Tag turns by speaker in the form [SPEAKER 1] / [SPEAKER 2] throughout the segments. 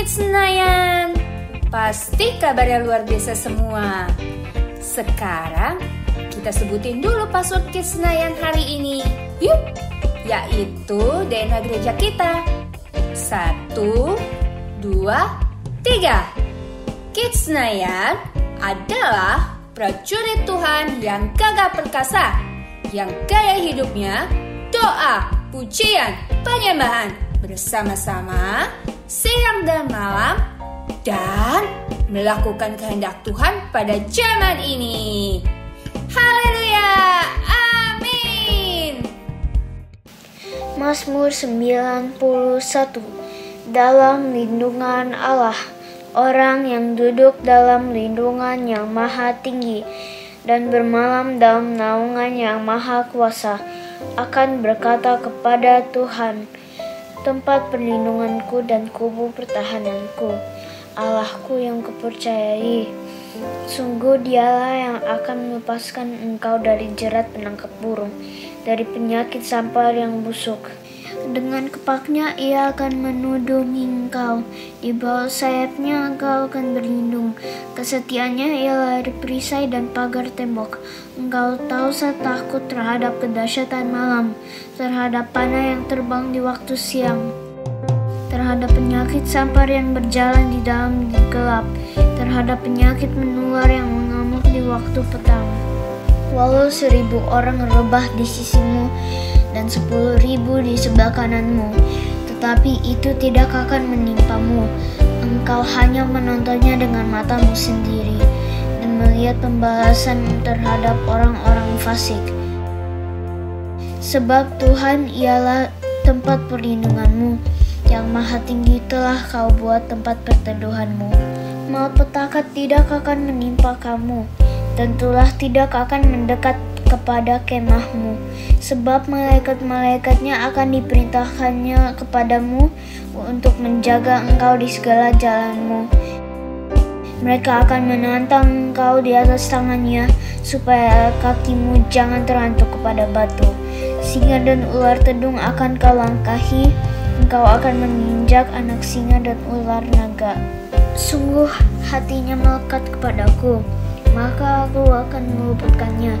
[SPEAKER 1] Kids Senayan. Pasti kabarnya luar biasa semua. Sekarang kita sebutin dulu password Kids Senayan hari ini. Yuk, yaitu DNA gereja kita. 1, 2, 3. Kids Senayan adalah prajurit Tuhan yang gagah perkasa, yang gaya hidupnya doa, pujian, penyembahan bersama-sama siang dan malam dan melakukan kehendak Tuhan pada zaman ini. Haleluya, amin.
[SPEAKER 2] Mazmur 91. Dalam lindungan Allah, orang yang duduk dalam lindungan yang maha tinggi dan bermalam dalam naungan yang maha kuasa akan berkata kepada Tuhan, tempat perlindunganku dan kubu pertahananku, Allahku yang kupercayai. Sungguh Dialah yang akan melepaskan engkau dari jerat penangkap burung, dari penyakit sampar yang busuk. Dengan kepaknya Ia akan menudungi engkau, di bawah sayapnya engkau akan berlindung. Kesetiaannya ialah perisai dan pagar tembok. Engkau tahu saya takut terhadap kedahsyatan malam, terhadap panah yang terbang di waktu siang, terhadap penyakit sampar yang berjalan di dalam gelap, terhadap penyakit menular yang mengamuk di waktu petang. Walau 1000 orang rebah di sisimu dan 10.000 di sebelah kananmu, tetapi itu tidak akan menimpamu. Engkau hanya menontonnya dengan matamu sendiri dan melihat pembalasan terhadap orang-orang fasik. Sebab Tuhan ialah tempat perlindunganmu, yang maha tinggi telah kau buat tempat perteduhanmu. Malapetaka tidak akan menimpa kamu, dan tulah tidak akan mendekat kepada kemahmu, sebab malaikat-malaikatnya akan diperintahkannya kepadamu untuk menjaga engkau di segala jalanmu. Mereka akan menantang engkau di atas tangannya, supaya kakimu jangan terhantuk kepada batu. Singa dan ular tedung akan kau langkahi, engkau akan menginjak anak singa dan ular naga. Sungguh hatinya melekat kepadaku, maka aku akan meluputkannya.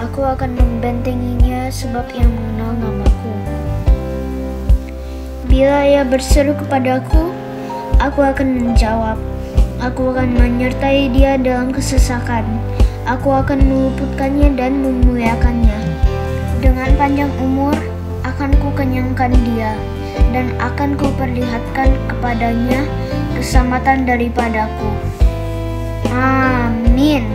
[SPEAKER 2] Aku akan membentenginya sebab ia mengenal namaku. Bila ia berseru kepadaku, aku akan menjawab. Aku akan menyertai dia dalam kesesakan. Aku akan meluputkannya dan memuliakannya. Dengan panjang umur akan kukenyangkan dia, dan akan kuperlihatkan kepadanya keselamatan daripadaku. Amin.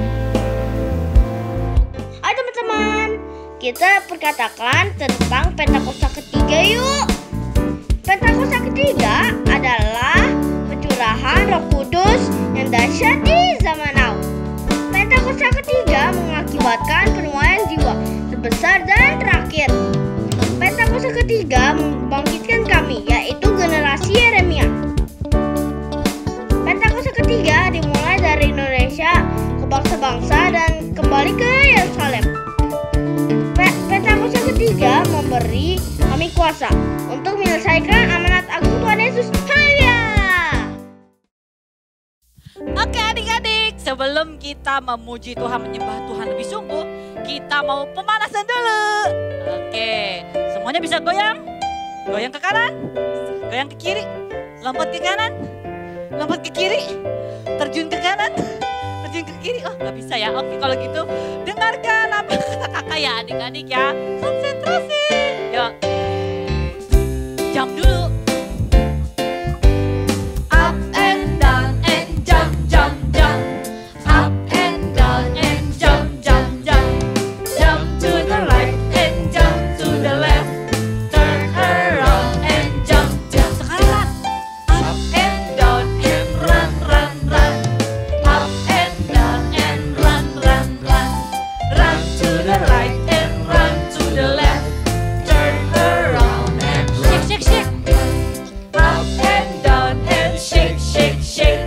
[SPEAKER 3] Hai teman-teman, kita perkatakan tentang Pentakosta ketiga yuk. Pentakosta ketiga adalah pencurahan Roh Kudus yang dahsyat di zaman now. Pentakosta ketiga mengakibatkan penuaian jiwa terbesar dan terakhir. Pentakosta ketiga membangkitkan kami, yaitu generasi Yeremia. Pentakosta ketiga dimulai dari Indonesia ke bangsa-bangsa dan kembali ke Yerusalem. Pentakosta ketiga memberi kami kuasa untuk menyelesaikan amanat agung Tuhan Yesus. Haleluya!
[SPEAKER 4] Oke adik-adik, sebelum kita memuji Tuhan, menyembah Tuhan lebih sungguh, kita mau pemanasan dulu. Oke, semuanya bisa goyang? Goyang ke kanan, goyang ke kiri, lompat ke kanan, lompat ke kiri, terjun ke kanan, terjun ke kiri. Oh gak bisa ya, oke kalau gitu dengarkan apa kata kakak ya adik-adik ya. Konsentrasi, yuk. Jump dulu. Up and down and jump, jump, jump. Up and down and jump, jump, jump. Jump to the right and jump to the left. Turn around and jump, jump. Sekarang up and down and run, run, run. Up and down and run, run, run. Run to the right and run to the left. Turn around and shake, shake, shake. Up and down and shake, shake, shake.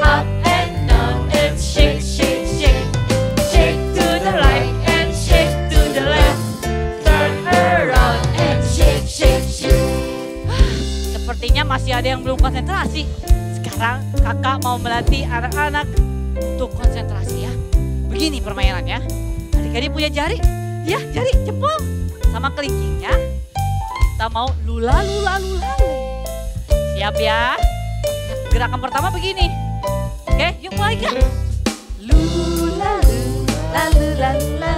[SPEAKER 4] Up and down and shake, shake, shake. Shake to the right and shake to the left. Turn around and shake, shake, shake. Sepertinya masih ada yang belum konsentrasi. Sekarang kakak mau melatih anak-anak untuk konsentrasi ya. Begini permainannya. Adik-adik punya jari? Ya, jari jempol sama kelingkingnya. Kita mau lula lula lula. Siap ya? Gerakan pertama begini. Oke, yuk mulai Kak. Lula lula lula lula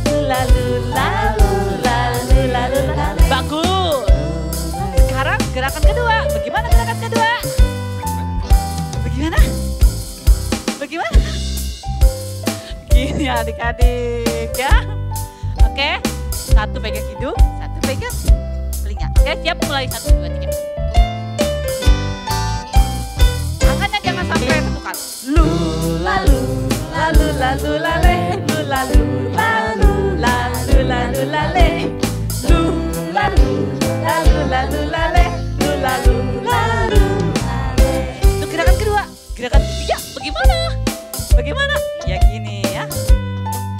[SPEAKER 4] lula lula lula lula lula. Bagus. Sekarang gerakan kedua. Bagaimana gerakan kedua? Bagaimana? Bagaimana? Gini adik-adik ya. Oke, satu pegang hidung, satu pegang telinga. Oke, siap mulai 1, 2, 3. Tangannya jangan sampai tertukar. Lula lula lula lula le, lula lula lula lula lula le, lula lula lula lula le, lula lula lula le. Itu gerakan kedua. Gerakan ketiga bagaimana? Bagaimana? Ya gini ya.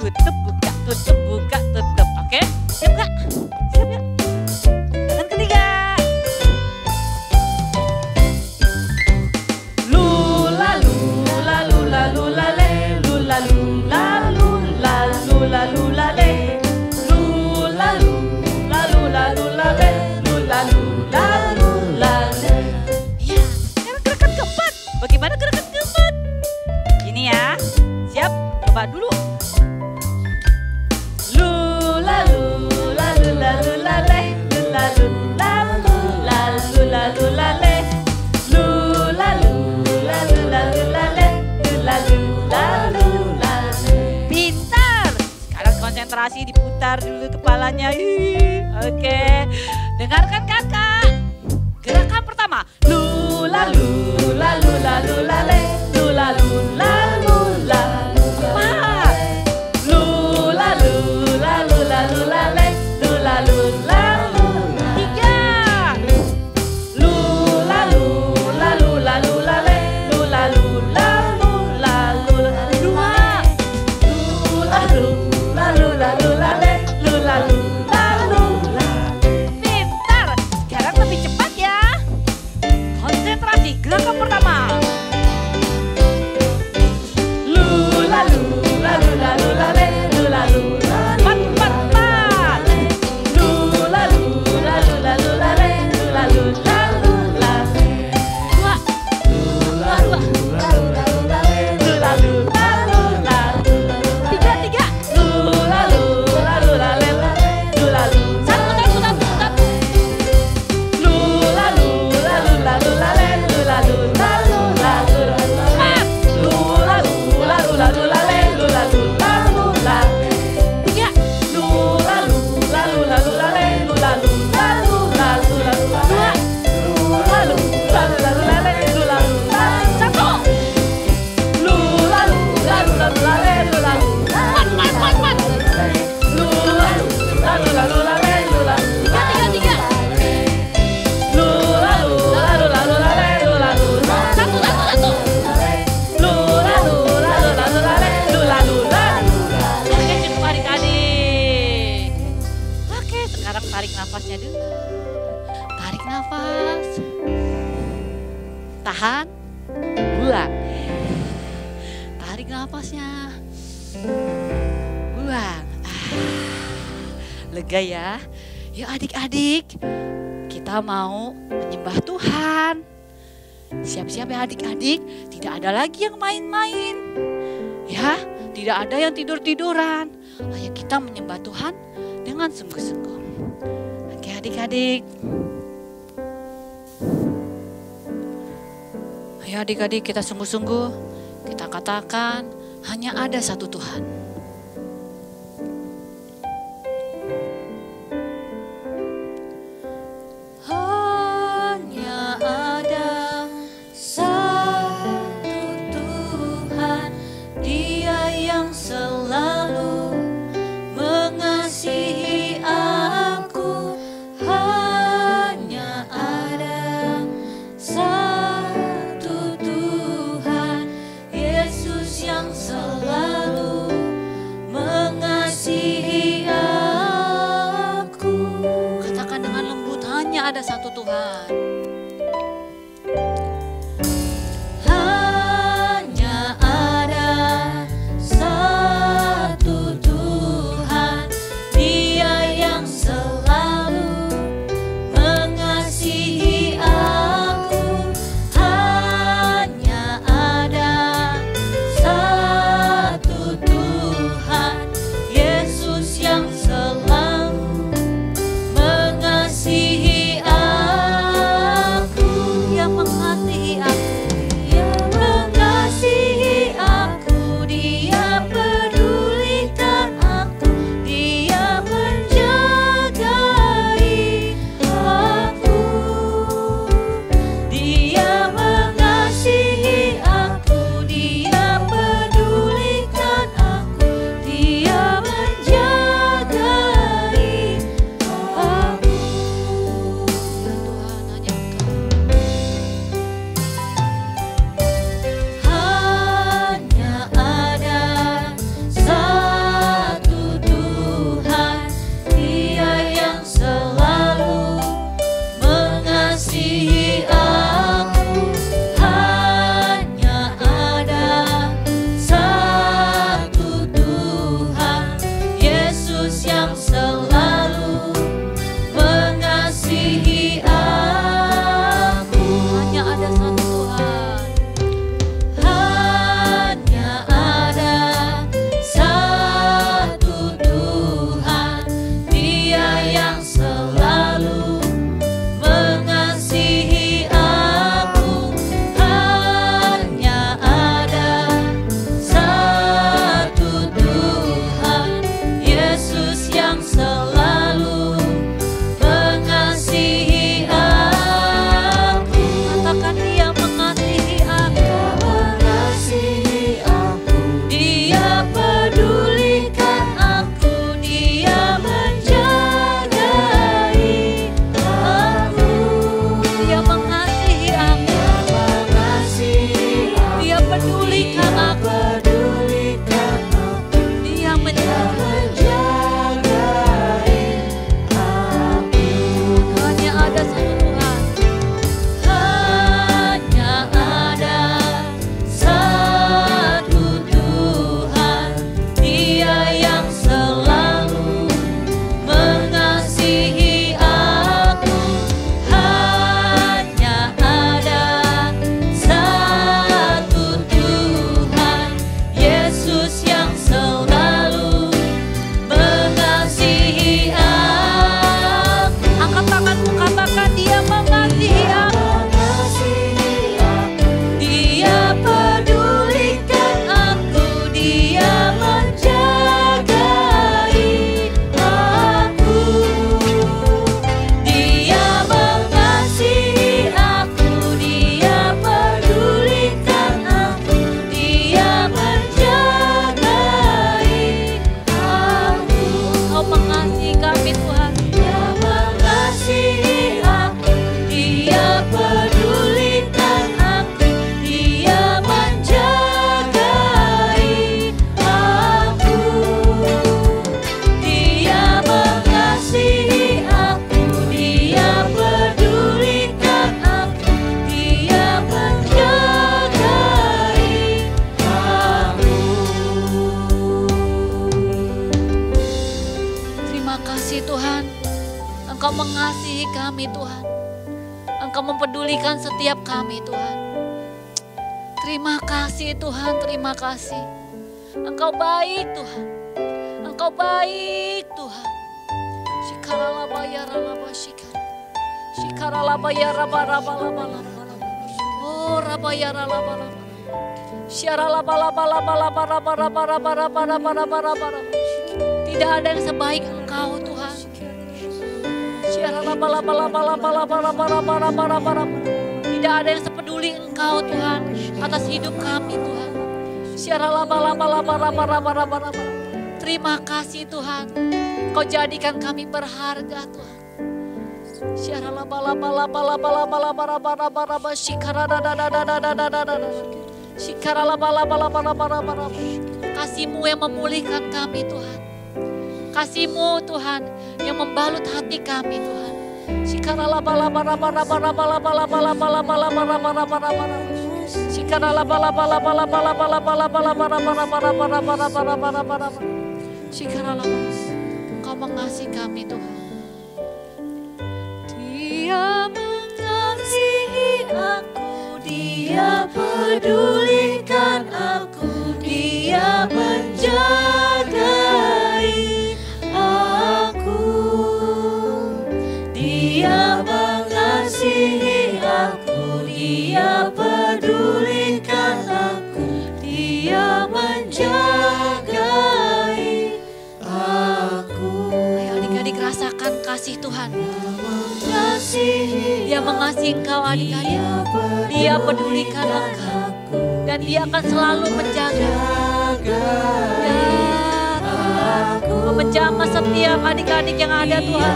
[SPEAKER 4] Tutup buka, tutup buka, tutup. Oke? Siap gak? Siap ya? Gerakan ketiga. Lula lula lula lula le, lula lula lula lula lula le, lula lula lula lula le, lula lula lula le. Ya, sekarang gerakan keempat. Bagaimana gerakan keempat? Gini ya. Siap? Coba dulu. Lula lula lula lula le, lula lula lula lula lula le, lula lula lula lula le, lula lula lula le. Pintar. Sekarang konsentrasi diputar dulu kepalanya. Oke. Dengarkan kakak. Gerakan pertama. Lula lula lula lula le, lula lula lula. Empat. Lula lula lula lula le, lula lula lula. Tiga. Lula lula lula lula le, lula lula lula lula. Dua. Lula lula lula lula le, lula lula lula. Pintar. Sekarang lebih cepat ya. Konsentrasi gerakan pertama. Lula lula lula lula le, lula lula. Empat, empat, empat. Lula lula lula lula le, lula lula lula. Dua. Lula lula lula lula le, lula lula lula. Tiga, tiga. Lula lula lula le, lula lula. Satu, satu, satu, satu. Lula lula lula lula le, lula lula lula lula. Empat. Lula lula lula lula le, lula lula lula. Tiga. Lula lula lula lula le, lula lula lula lula. Dua. Lula lula lula lula le, lula lula. Satu. Lula lula lula lula le, lula lula. Empat, empat, empat, empat. Lula lula lula lula le, lula lula. Tiga, tiga, tiga. Lula lula lula lula le, lula lula. Satu, satu, satu. Lula lula lula lula le, lula lula. Oke, cukup adik-adik. Oke, sekarang tarik nafasnya dulu. Tarik nafas. Tahan. Buang. Tarik nafasnya. Buang. Lega ya. Yuk adik-adik. Kita mau menyembah Tuhan. Siap-siap ya adik-adik, tidak ada lagi yang main-main. Ya, tidak ada yang tidur-tiduran. Ayo kita menyembah Tuhan dengan sungguh-sungguh. Oke adik-adik. Ayo adik-adik kita sungguh-sungguh. Kita katakan hanya ada satu Tuhan. Hanya ada satu Tuhan, Dia yang selalu mengasihi aku. Hanya ada satu Tuhan, Yesus yang selalu mengasihi aku. Katakan dengan lembut, hanya ada satu Tuhan. mengasihi kami Tuhan. Dia mengasihi aku, Dia pedulikan aku, Dia menjagai aku. Dia mengasihi aku, Dia pedulikan aku, Dia menjagai aku. Terima kasih Tuhan, Engkau mengasihi kami Tuhan. Engkau mempedulikan setiap kami Tuhan. Terima kasih Tuhan, terima kasih. Engkau baik Tuhan. Engkau baik Tuhan. Shikaralaba ya ralaba shikara. Shikaralaba ya raba raba laba laba laba. Oh raba ya ralaba laba. Syaralaba laba laba laba raba raba raba raba raba raba raba raba. Tidak ada yang sebaik Engkau Tuhan. Syaralaba laba laba laba laba raba raba raba raba raba. Tidak ada yang sepeduli Engkau Tuhan atas hidup kami Tuhan. Syaralaba laba laba raba raba raba raba. Terima kasih Tuhan, Kau jadikan kami berharga Tuhan. Syaralaba laba laba laba laba laba raba raba raba shikara da da da da da da da da da. Shikara laba laba laba laba raba raba. Kasih-Mu yang memulihkan kami Tuhan. Kasih-Mu Tuhan yang membalut hati kami Tuhan. Shikara laba laba raba raba raba laba laba laba laba laba raba raba raba raba. Shikara laba laba laba laba laba laba laba laba raba raba raba raba raba raba raba raba. Shikara laba. Engkau mengasihi kami Tuhan. Dia mengasihi aku, Dia pedulikan aku, Dia menjagai aku. Dia mengasihi aku, Dia pedulikan aku, Dia menjagai aku. Ayo adik-adik rasakan kasih Tuhan. Dia mengasihi engkau adik-adik. Dia pedulikan engkau. Dan Dia akan selalu menjaga. Ya Tuhan, menjamah setiap adik-adik yang ada Tuhan.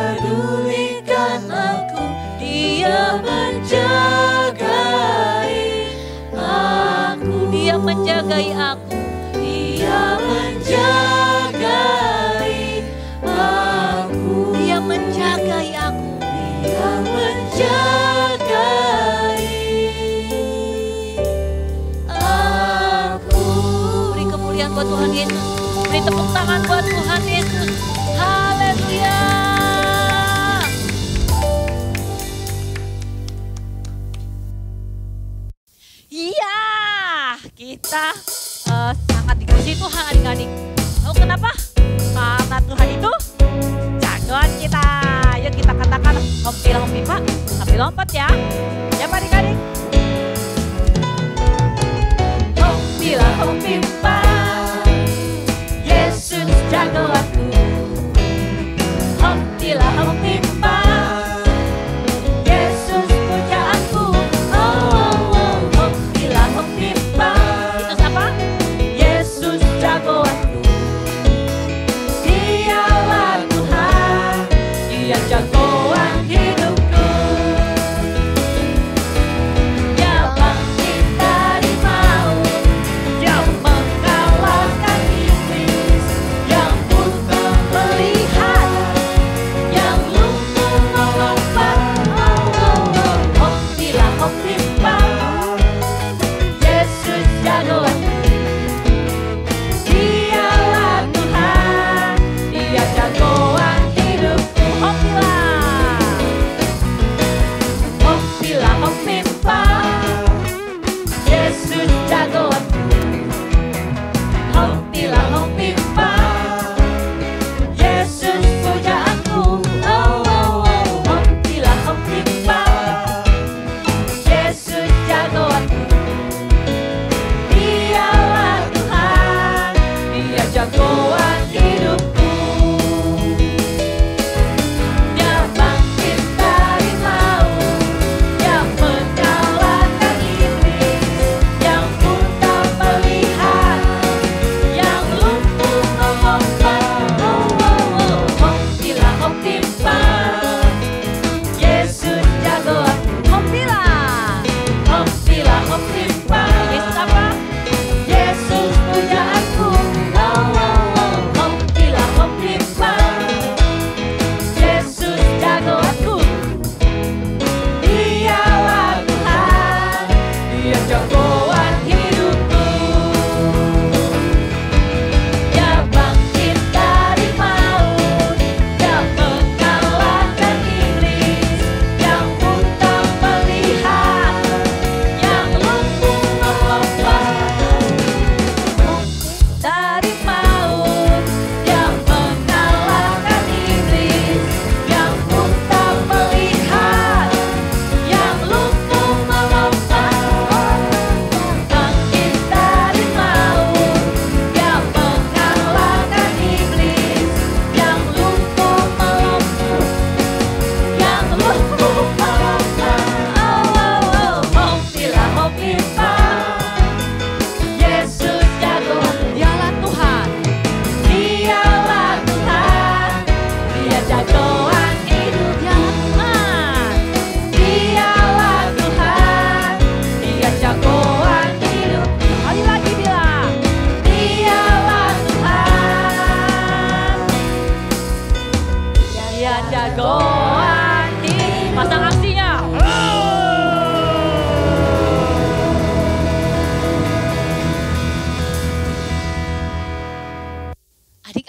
[SPEAKER 4] Pedulikan aku, Dia menjagai aku. Dia menjagai aku. Dia menjagai aku. Dia menjagai aku. Dia menjagai aku. Beri kemuliaan buat Tuhan Yesus. Beri tepuk tangan buat Tuhan Yesus. Haleluya. Iya, kita sangat dikasihi Tuhan adik-adik. Tahu kenapa? Karena Tuhan itu jagoan kita. Yuk kita katakan hompi Pak, sambil lompat ya. Ya Pak adik-adik. Hompi Pak, Yesus jagoanku. Hompi Pak, Yesus pujaanku. Hompi Pak, itu siapa? Yesus jagoanku. Dialah Tuhan, Dia jagoan hidupku.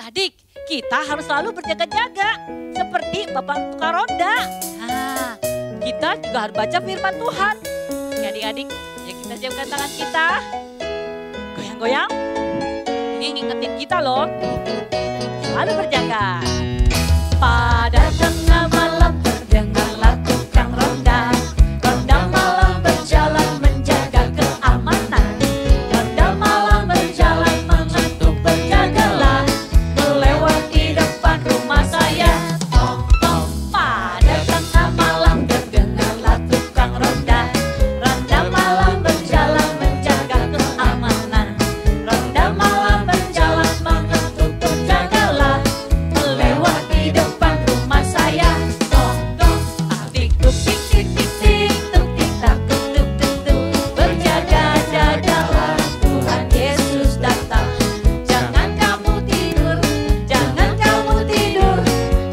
[SPEAKER 4] Adik-adik, kita harus selalu berjaga-jaga seperti Bapak tukang roda. Nah, kita juga harus baca firman Tuhan. Oke adik-adik, ya kita siapkan tangan kita. Goyang-goyang. Ini ngingetin kita loh. Selalu berjaga. Pada tengah malam terdengarlah tukang ronda. Ronda malam berjalan menjaga keamanan. Ronda malam berjalan mengetuk berjagalah. Melewati depan rumah saya. Tong tong. Pada tengah malam terdengarlah tukang ronda. Ronda malam berjalan menjaga keamanan. Ronda malam berjalan mengetuk berjagalah. Melewati depan rumah saya. Tong tong. Tik tuk tik tik tik tik tuk tik tak tuk tuk tuk tuk. Berjaga-jagalah, Tuhan Yesus datang. Jangan kamu tidur, jangan kamu tidur.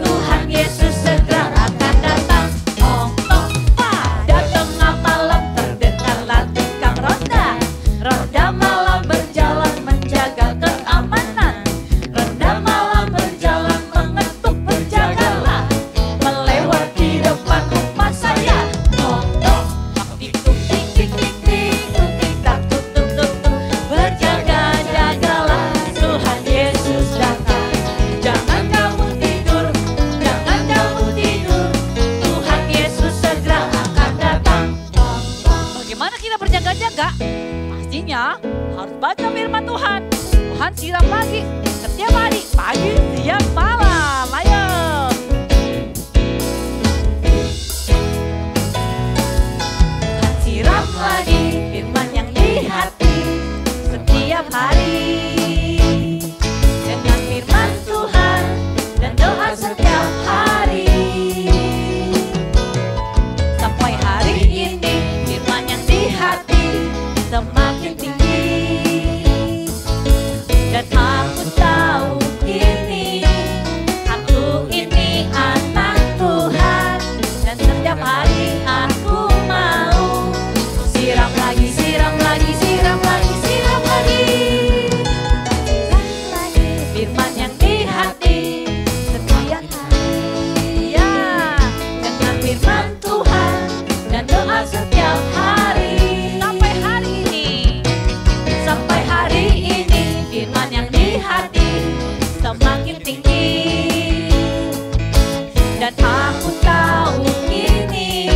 [SPEAKER 4] Tuhan Yesus segera akan datang. Tong tong. Pada tengah malam terdengarlah tukang ronda. Ronda malam berjalan menjaga keamanan. Ronda malam berjalan mengetuk berjagalah. Melewati depan rumah saya. Tong tong. Tik tuk tik tik tik tik tuk tik tak tuk tuk tuk tuk. Berjaga-jagalah, Tuhan Yesus datang. Jangan kamu tidur, jangan kamu tidur. Tuhan Yesus segera akan datang. Bagaimana kita berjaga-jaga? Pastinya harus baca firman Tuhan. Tuhan siram lagi setiap hari, pagi, siang, malam. Ayo. Tuhan siram lagi firman yang di hati setiap hari. Dengan firman Tuhan dan doa setiap hari. Sampai hari ini firman yang di hati semakin tinggi. Dan aku tahu ini, aku ini anak Tuhan. Dan setiap hari aku mau siram lagi, siram lagi, siram lagi, siram lagi. Firman yang di hati setiap hari. Ya, dengan firman Tuhan dan doa setiap hari. Sampai hari ini, sampai hari ini firman yang di hati semakin tinggi. Dan aku tahu ini,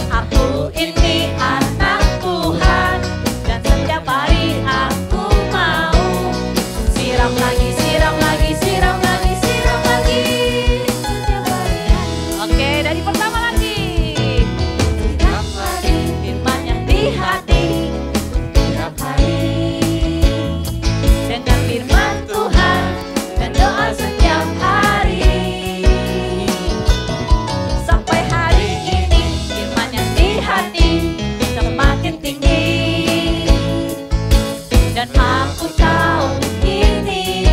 [SPEAKER 4] aku ini anak Tuhan. Dan setiap hari aku mau siram lagi, siram lagi, siram lagi, siram lagi. Oke, dari pertama lagi. Siram lagi firman yang di hati setiap hari. Dengan firman Tuhan dan doa setiap hari. Sampai hari ini firman yang di hati semakin tinggi. Dan aku tahu ini,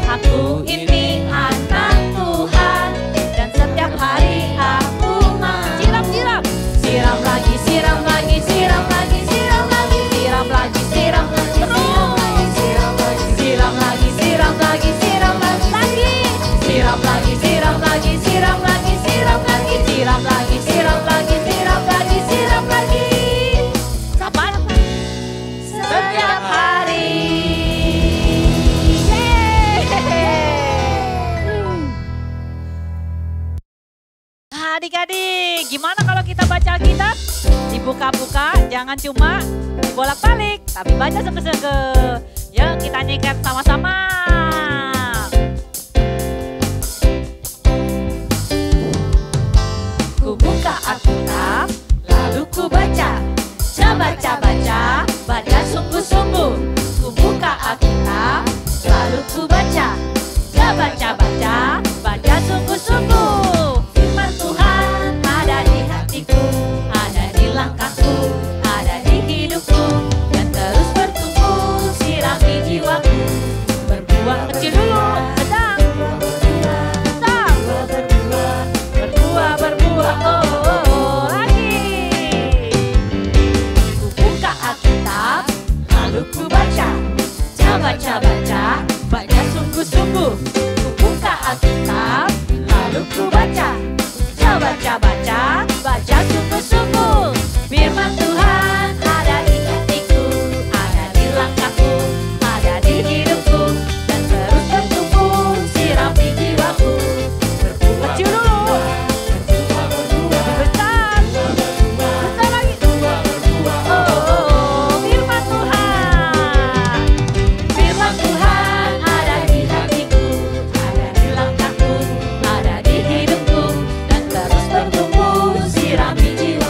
[SPEAKER 4] aku ini anak Tuhan. Dan setiap hari aku mau siram, siram. Siram lagi, siram lagi, siram lagi, siram lagi. Siram lagi, siram lagi, siram lagi, siram lagi. Siram lagi, siram lagi, siram lagi, lagi. Siram lagi, siram lagi, siram lagi, siram lagi. Siram lagi, siram lagi, siram lagi, siram lagi. Kapan? Setiap hari. Nah, adik-adik, gimana kalau kita baca Alkitab? Dibuka-buka, jangan cuma dibolak-balik, tapi baca sege-sege. Yuk kita nyanyikan sama-sama. Ku buka Alkitab, lalu ku baca. Baca-baca, baca sungguh-sungguh. Ku buka Alkitab, lalu ku baca. Baca-baca, baca sungguh-sungguh. Firman Tuhan ada di hatiku, ada di langkahku, ada di hidupku. Dan terus bertumbuh, sirami jiwaku. Berbuah kecil dulu, sedang, berbuah, oh, lagi. Ku buka Alkitab, lalu ku baca. Baca-baca, baca sungguh-sungguh. Ku buka Alkitab, lalu ku baca. Baca, baca sungguh-sungguh. Firman Tuhan ada di hatiku, ada di langkahku, ada di hidupku, dan terus bertumbuh sirami jiwaku. Berbuah, kecil dulu, besar, besar lagi. Oh, firman Tuhan, firman Tuhan ada di hatiku, ada di langkahku, ada di hidupku, dan terus bertumbuh sirami jiwaku.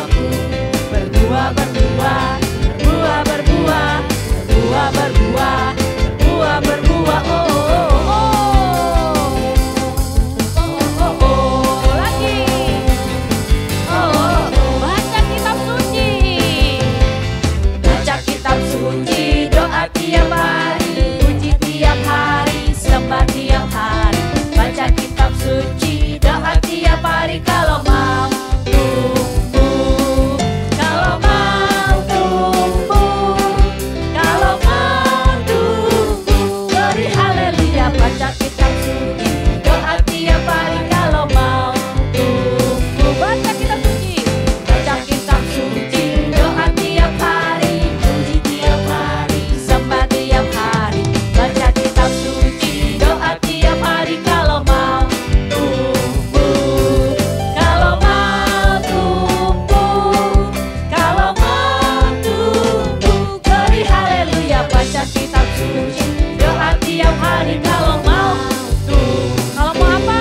[SPEAKER 4] Berbuah, berbuah, berbuah, berbuah, berbuah, berbuah, berbuah, berbuah. Oh, oh, oh, oh, oh, oh, lagi. Oh, baca kitab suci, baca kitab suci, doa tiap hari, puji tiap hari, sembah tiap hari. Baca kitab suci, doa tiap hari, kalau mau tumbuh, kalau mau tumbuh, kalau mau tumbuh. Beri haleluya. Baca kitab suci, doa tiap hari, kalau mau tumbuh. Baca kitab suci, baca kitab suci, doa tiap hari, puji tiap hari, sembah tiap hari. Baca kitab suci, doa tiap hari, kalau mau tumbuh, kalau mau tumbuh, kalau mau tumbuh. Beri haleluya. Baca kitab suci, doa tiap hari, kalau mau tumbuh. Kalau mau apa?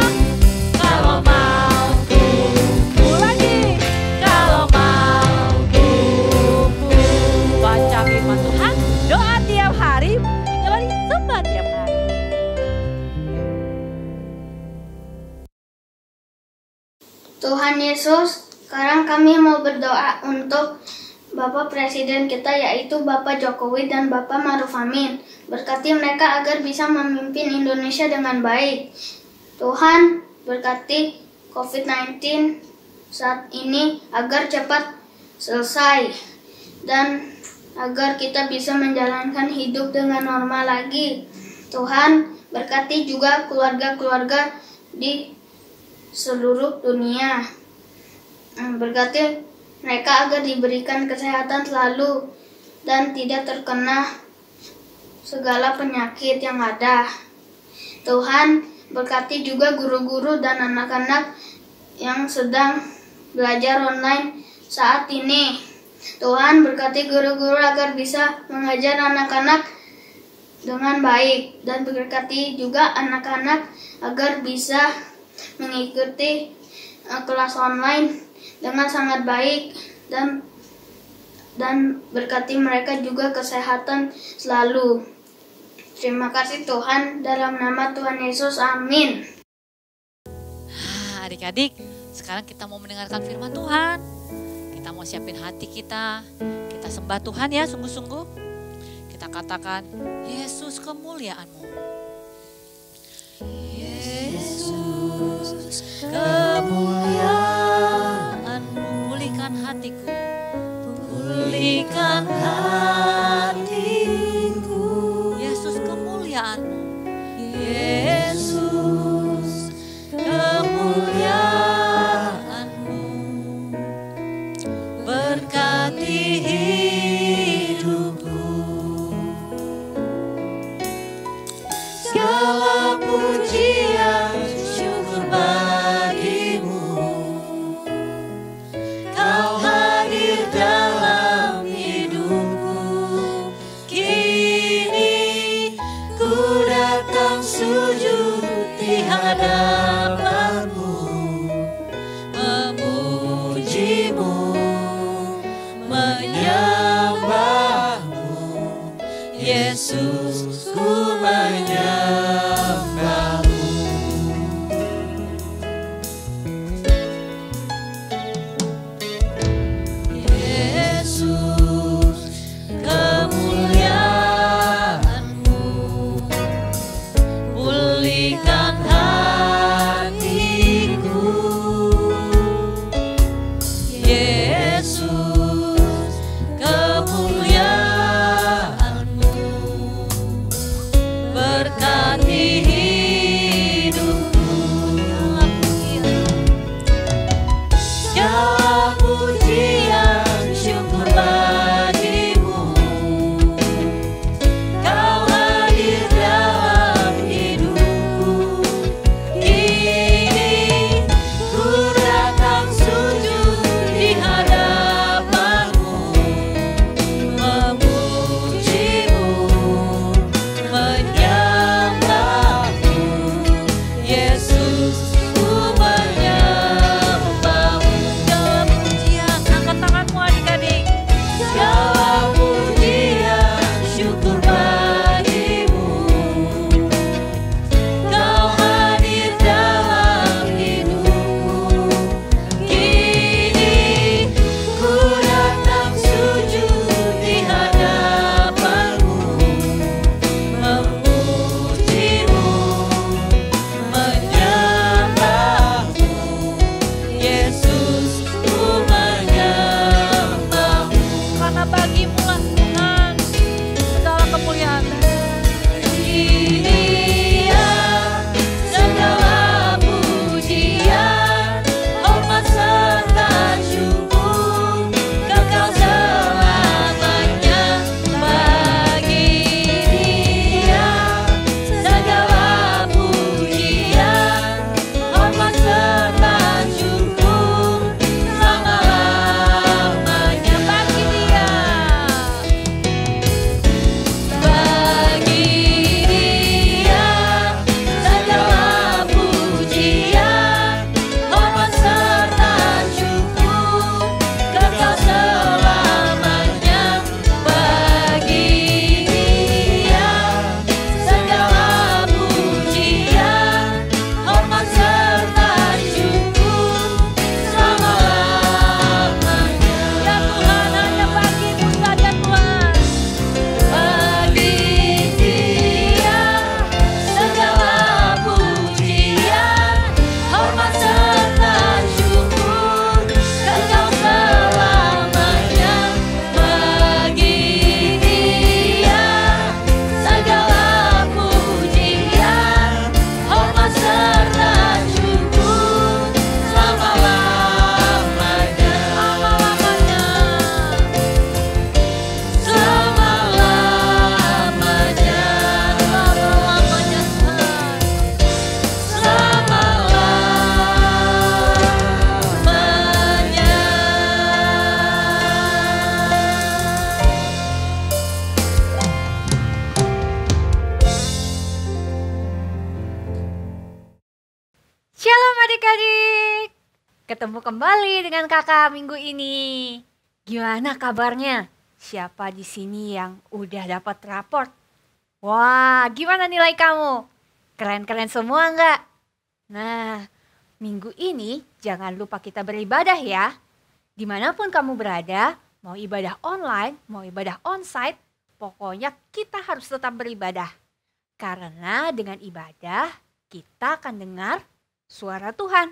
[SPEAKER 4] Kalau mau tumbuh lagi. Kalau mau tumbuh. Baca firman Tuhan, doa tiap hari, puji tiap hari, sembah tiap hari.
[SPEAKER 2] Tuhan Yesus, sekarang kami mau berdoa untuk Bapak Presiden kita, yaitu Bapak Jokowi dan Bapak Maruf Amin. Berkati mereka agar bisa memimpin Indonesia dengan baik. Tuhan, berkati COVID-19 saat ini agar cepat selesai dan agar kita bisa menjalankan hidup dengan normal lagi. Tuhan, berkati juga keluarga-keluarga di seluruh dunia. Berkati mereka agar diberikan kesehatan selalu dan tidak terkena segala penyakit yang ada. Tuhan, berkati juga guru-guru dan anak-anak yang sedang belajar online saat ini. Tuhan, berkati guru-guru agar bisa mengajar anak-anak dengan baik, dan berkati juga anak-anak agar bisa mengikuti kelas online dengan sangat baik, dan berkati mereka juga kesehatan selalu. Terima kasih Tuhan, dalam nama Tuhan Yesus, amin.
[SPEAKER 4] Adik-adik, sekarang kita mau mendengarkan firman Tuhan. Kita mau siapin hati kita. Kita sembah Tuhan ya, sungguh-sungguh. Kita katakan, Yesus kemuliaan-Mu. Yesus kemuliaan-Mu. Pulihkan hatiku, pulihkan hatiku. Yesus kemuliaan-Mu. Yesus kemuliaan-Mu. Berkati hidupku. Segala pujian syukur bagimu. Kau hadir dalam hidupku. Kini ku datang sujud di hadapanmu, memujimu, menyembahmu. Yesus, ku menyembahmu. Yesus, kemuliaan-Mu. Pulihkan hatiku. Yesus, kemuliaan-Mu. Berkati
[SPEAKER 1] ketemu kembali dengan kakak minggu ini. Gimana kabarnya? Siapa di sini yang udah dapat raport? Wah, gimana nilai kamu? Keren-keren semua nggak? Nah, minggu ini jangan lupa kita beribadah ya. Dimanapun kamu berada, mau ibadah online, mau ibadah onsite, pokoknya kita harus tetap beribadah. Karena dengan ibadah, kita akan dengar suara Tuhan.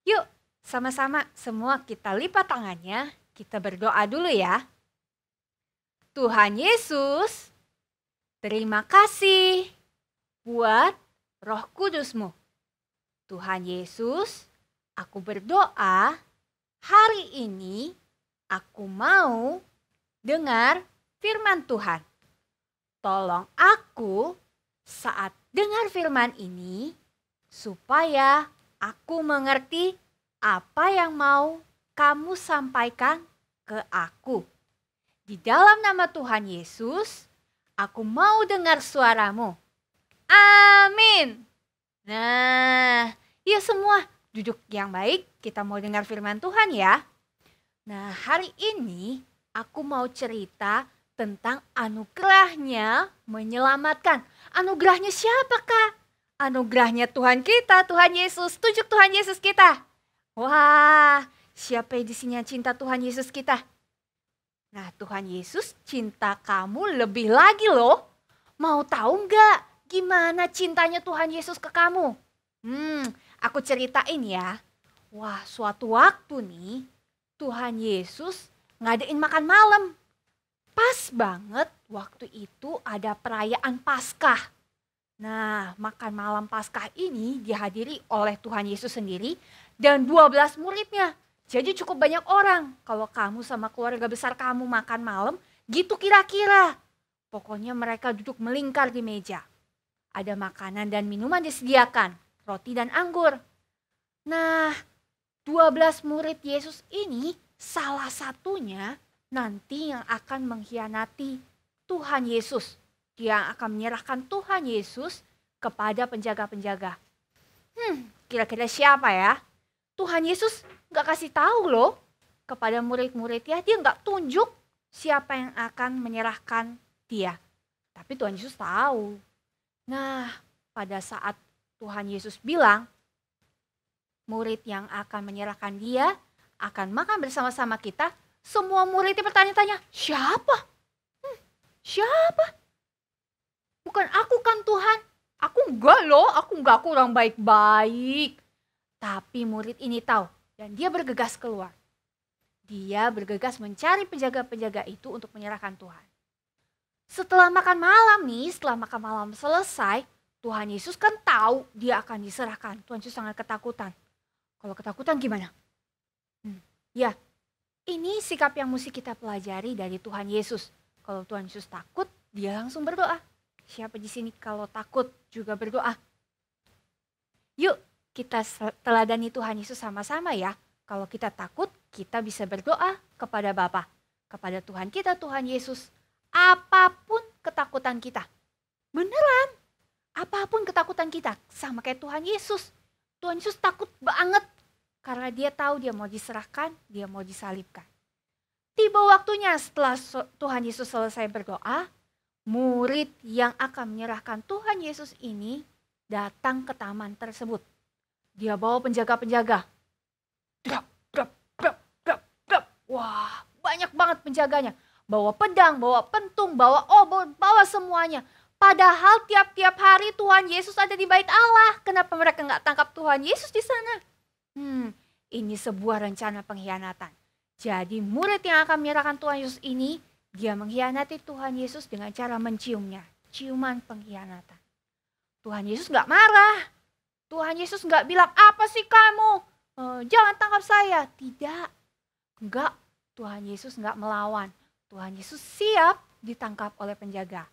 [SPEAKER 1] Yuk, sama-sama semua kita lipat tangannya, kita berdoa dulu ya. Tuhan Yesus, terima kasih buat Roh Kudus-Mu. Tuhan Yesus, aku berdoa hari ini aku mau dengar firman Tuhan. Tolong aku saat dengar firman ini supaya aku mengerti apa yang mau kamu sampaikan ke aku. Di dalam nama Tuhan Yesus, aku mau dengar suaramu. Amin. Nah, yuk semua duduk yang baik, kita mau dengar firman Tuhan ya. Nah, hari ini aku mau cerita tentang anugerahnya menyelamatkan. Anugerahnya siapa Kak? Anugerahnya Tuhan kita, Tuhan Yesus. Tunjuk Tuhan Yesus kita. Wah, siapa di sini yang cinta Tuhan Yesus kita? Nah, Tuhan Yesus cinta kamu lebih lagi loh. Mau tahu nggak gimana cintanya Tuhan Yesus ke kamu? Aku ceritain ya. Wah, suatu waktu nih Tuhan Yesus ngadain makan malam. Pas banget waktu itu ada perayaan Paskah. Nah, makan malam Paskah ini dihadiri oleh Tuhan Yesus sendiri dan 12 muridnya. Jadi cukup banyak orang. Kalau kamu sama keluarga besar kamu makan malam, gitu kira-kira. Pokoknya mereka duduk melingkar di meja. Ada makanan dan minuman disediakan, roti dan anggur. Nah, 12 murid Yesus ini salah satunya nanti yang akan mengkhianati Tuhan Yesus. Dia akan menyerahkan Tuhan Yesus kepada penjaga-penjaga. Kira-kira siapa ya? Tuhan Yesus gak kasih tahu loh kepada murid-muridnya. Dia gak tunjuk siapa yang akan menyerahkan dia. Tapi Tuhan Yesus tahu. Nah, pada saat Tuhan Yesus bilang, murid yang akan menyerahkan dia akan makan bersama-sama kita. Semua muridnya bertanya-tanya, siapa? Siapa? Bukan aku kan Tuhan, aku enggak loh, aku orang baik-baik. Tapi murid ini tahu dan dia bergegas keluar. Dia bergegas mencari penjaga-penjaga itu untuk menyerahkan Tuhan. Setelah makan malam nih, setelah makan malam selesai, Tuhan Yesus kan tahu dia akan diserahkan. Tuhan Yesus sangat ketakutan. Kalau ketakutan gimana? Ya, ini sikap yang mesti kita pelajari dari Tuhan Yesus. Kalau Tuhan Yesus takut, dia langsung berdoa. Siapa di sini kalau takut juga berdoa? Yuk kita teladani Tuhan Yesus sama-sama ya. Kalau kita takut, kita bisa berdoa kepada Bapa, kepada Tuhan kita, Tuhan Yesus. Apapun ketakutan kita. Beneran, apapun ketakutan kita sama kayak Tuhan Yesus. Tuhan Yesus takut banget karena dia tahu dia mau diserahkan, dia mau disalibkan. Tiba waktunya setelah Tuhan Yesus selesai berdoa, murid yang akan menyerahkan Tuhan Yesus ini datang ke taman tersebut. Dia bawa penjaga-penjaga. Wah, banyak banget penjaganya. Bawa pedang, bawa pentung, bawa obor, bawa semuanya. Padahal tiap-tiap hari Tuhan Yesus ada di bait Allah. Kenapa mereka nggak tangkap Tuhan Yesus di sana? Ini sebuah rencana pengkhianatan. Jadi murid yang akan menyerahkan Tuhan Yesus ini, dia mengkhianati Tuhan Yesus dengan cara menciumnya. Ciuman pengkhianatan. Tuhan Yesus gak marah. Tuhan Yesus gak bilang, apa sih kamu? Jangan tangkap saya. Tidak. Enggak. Tuhan Yesus gak melawan. Tuhan Yesus siap ditangkap oleh penjaga.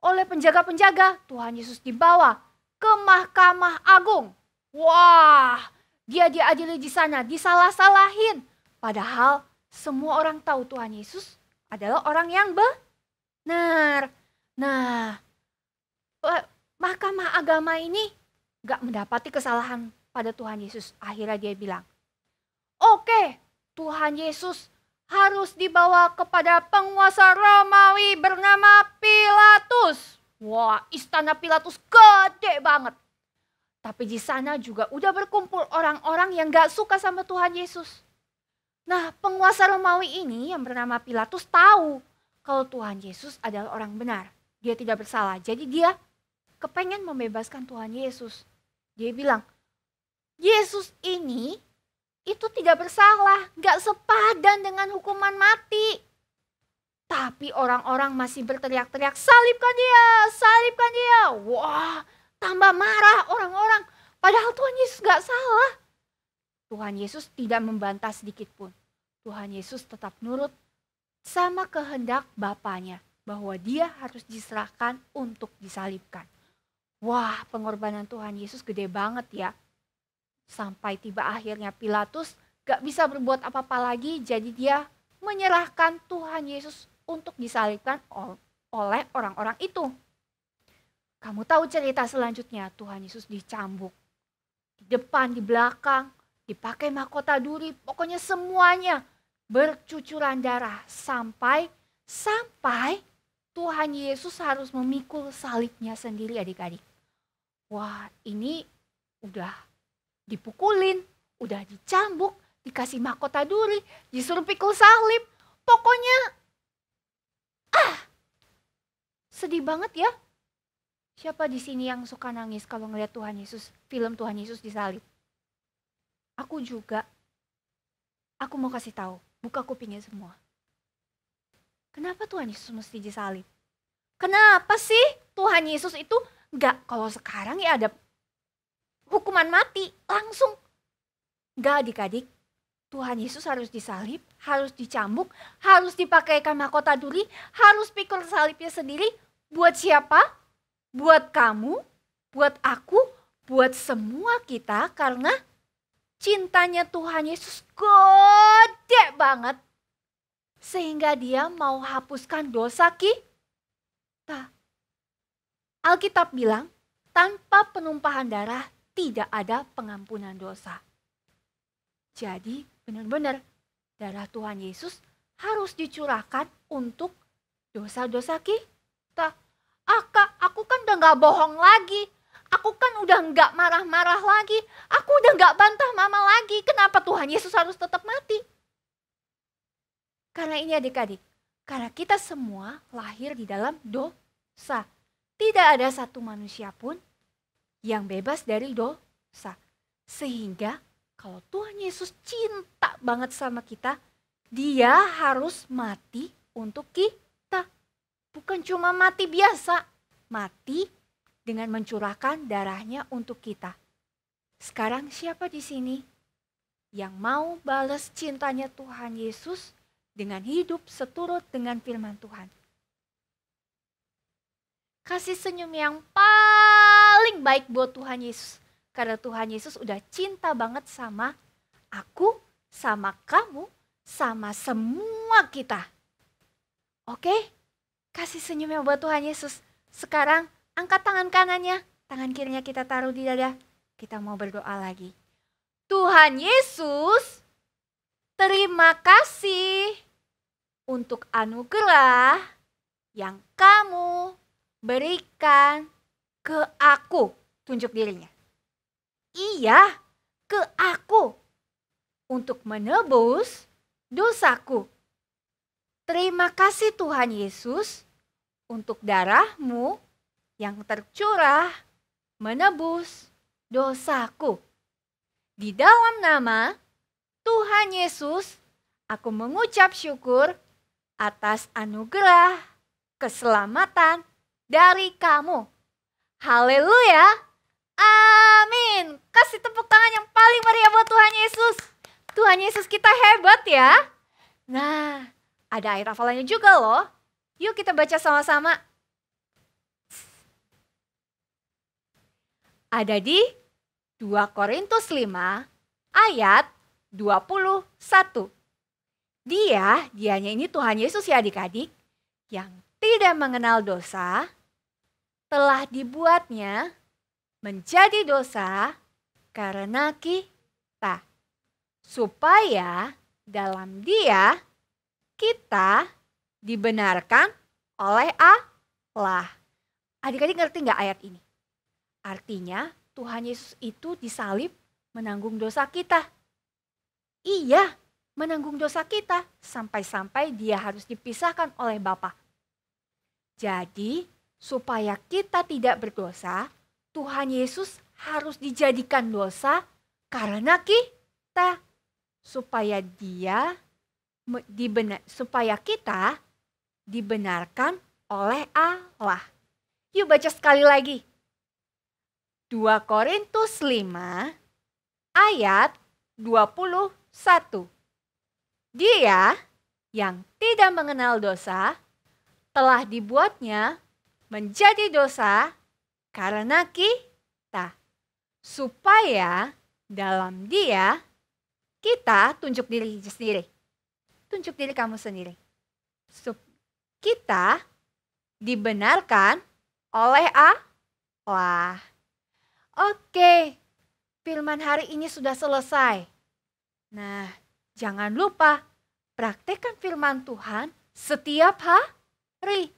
[SPEAKER 1] Oleh penjaga-penjaga, Tuhan Yesus dibawa ke Mahkamah Agung. Wah, dia diadili di sana, disalah-salahin. Padahal semua orang tahu Tuhan Yesus adalah orang yang benar. Nah, Mahkamah Agama ini gak mendapati kesalahan pada Tuhan Yesus. Akhirnya dia bilang, Oke, Tuhan Yesus harus dibawa kepada penguasa Romawi bernama Pilatus. Wah, istana Pilatus gede banget. Tapi di sana juga udah berkumpul orang-orang yang gak suka sama Tuhan Yesus. Nah, penguasa Romawi ini yang bernama Pilatus tahu kalau Tuhan Yesus adalah orang benar. Dia tidak bersalah, jadi dia kepengen membebaskan Tuhan Yesus. Dia bilang, Yesus ini itu tidak bersalah, gak sepadan dengan hukuman mati. Tapi orang-orang masih berteriak-teriak, salibkan dia, salibkan dia. Wah, tambah marah orang-orang. Padahal Tuhan Yesus gak salah. Tuhan Yesus tidak membantah sedikit pun. Tuhan Yesus tetap nurut sama kehendak Bapaknya, bahwa dia harus diserahkan untuk disalibkan. Wah, pengorbanan Tuhan Yesus gede banget ya. Sampai tiba akhirnya Pilatus gak bisa berbuat apa-apa lagi, jadi dia menyerahkan Tuhan Yesus untuk disalibkan oleh orang-orang itu. Kamu tahu cerita selanjutnya, Tuhan Yesus dicambuk. Di depan, di belakang, dipakai mahkota duri, pokoknya semuanya bercucuran darah. Sampai Tuhan Yesus harus memikul salibnya sendiri adik-adik. Wah, ini udah dipukulin, udah dicambuk, dikasih mahkota duri, disuruh pikul salib. Pokoknya sedih banget ya. Siapa di sini yang suka nangis kalau ngeliat Tuhan Yesus, film Tuhan Yesus disalib? Aku juga. Aku mau kasih tahu, buka kupingnya semua. Kenapa Tuhan Yesus mesti disalib? Kenapa sih Tuhan Yesus itu enggak, kalau sekarang ya ada hukuman mati langsung. Enggak adik-adik, Tuhan Yesus harus disalib, harus dicambuk, harus dipakaikan mahkota duri, harus pikul salibnya sendiri. Buat siapa? Buat kamu, buat aku, buat semua kita, karena cintanya Tuhan Yesus gede banget. Sehingga dia mau hapuskan dosa kita. Alkitab bilang, tanpa penumpahan darah tidak ada pengampunan dosa. Jadi benar-benar darah Tuhan Yesus harus dicurahkan untuk dosa-dosa kita. Aku kan udah gak bohong lagi. Aku kan udah gak marah-marah lagi. Aku udah gak bantah mama lagi. Kenapa Tuhan Yesus harus tetap mati? Karena ini adik-adik, karena kita semua lahir di dalam dosa. Tidak ada satu manusia pun yang bebas dari dosa. Sehingga kalau Tuhan Yesus cinta banget sama kita, dia harus mati untuk kita. Bukan cuma mati biasa, mati dengan mencurahkan darahnya untuk kita. Sekarang siapa di sini yang mau balas cintanya Tuhan Yesus dengan hidup seturut dengan firman Tuhan? Kasih senyum yang paling baik buat Tuhan Yesus. Karena Tuhan Yesus udah cinta banget sama aku, sama kamu, sama semua kita. Oke? Kasih senyumnya buat Tuhan Yesus. Sekarang angkat tangan kanannya, tangan kirinya kita taruh di dada. Kita mau berdoa lagi. Tuhan Yesus, terima kasih untuk anugerah yang kamu berikan ke aku. Tunjuk dirinya. Iya, ke aku. Untuk menebus dosaku. Terima kasih Tuhan Yesus untuk darah-Mu yang tercurah menebus dosaku. Di dalam nama Tuhan Yesus, aku mengucap syukur atas anugerah keselamatan dari kamu. Haleluya. Amin. Kasih tepuk tangan yang paling meriah buat Tuhan Yesus. Tuhan Yesus kita hebat ya. Nah, ada ayat hafalannya juga loh. Yuk kita baca sama-sama. Ada di 2 Korintus 5 ayat 21. Dianya ini Tuhan Yesus ya adik-adik, yang tidak mengenal dosa, telah dibuatnya menjadi dosa karena kita, supaya dalam Dia kita dibenarkan oleh Allah. Adik-adik ngerti nggak ayat ini? Artinya Tuhan Yesus itu disalib menanggung dosa kita. Iya, menanggung dosa kita sampai-sampai Dia harus dipisahkan oleh Bapa. Jadi supaya kita tidak berdosa, Tuhan Yesus harus dijadikan dosa karena kita. Supaya kita dibenarkan oleh Allah. Yuk baca sekali lagi. 2 Korintus 5 ayat 21. Dia yang tidak mengenal dosa telah dibuatnya menjadi dosa karena kita. Supaya dalam Dia kita tunjuk diri sendiri. Tunjuk diri kamu sendiri. Kita dibenarkan oleh Allah. Oke, firman hari ini sudah selesai. Nah, jangan lupa praktekkan firman Tuhan setiap hari.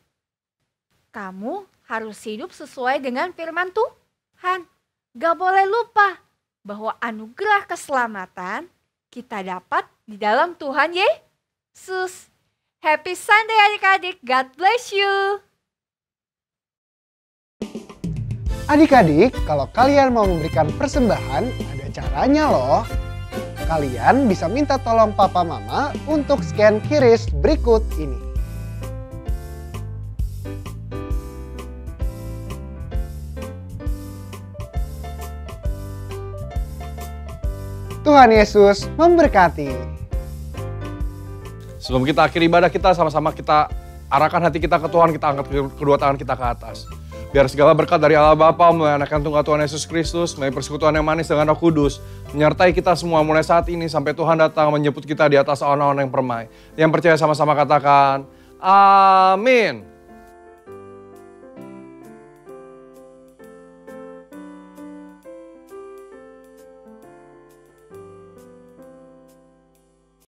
[SPEAKER 1] Kamu harus hidup sesuai dengan firman Tuhan. Gak boleh lupa bahwa anugerah keselamatan kita dapat di dalam Tuhan Yesus. Happy Sunday adik-adik, God bless you.
[SPEAKER 5] Adik-adik, kalau kalian mau memberikan persembahan, ada caranya loh. Kalian bisa minta tolong papa mama untuk scan QRIS berikut ini. Tuhan Yesus memberkati.
[SPEAKER 6] Sebelum kita akhiri ibadah kita, sama-sama kita arahkan hati kita ke Tuhan, kita angkat kedua tangan kita ke atas. Biar segala berkat dari Allah Bapa, melalui anak kandung Tuhan Yesus Kristus, melalui persekutuan yang manis dengan Roh Kudus, menyertai kita semua mulai saat ini sampai Tuhan datang menjemput kita di atas awan-awan yang permai. Yang percaya sama-sama katakan, amin.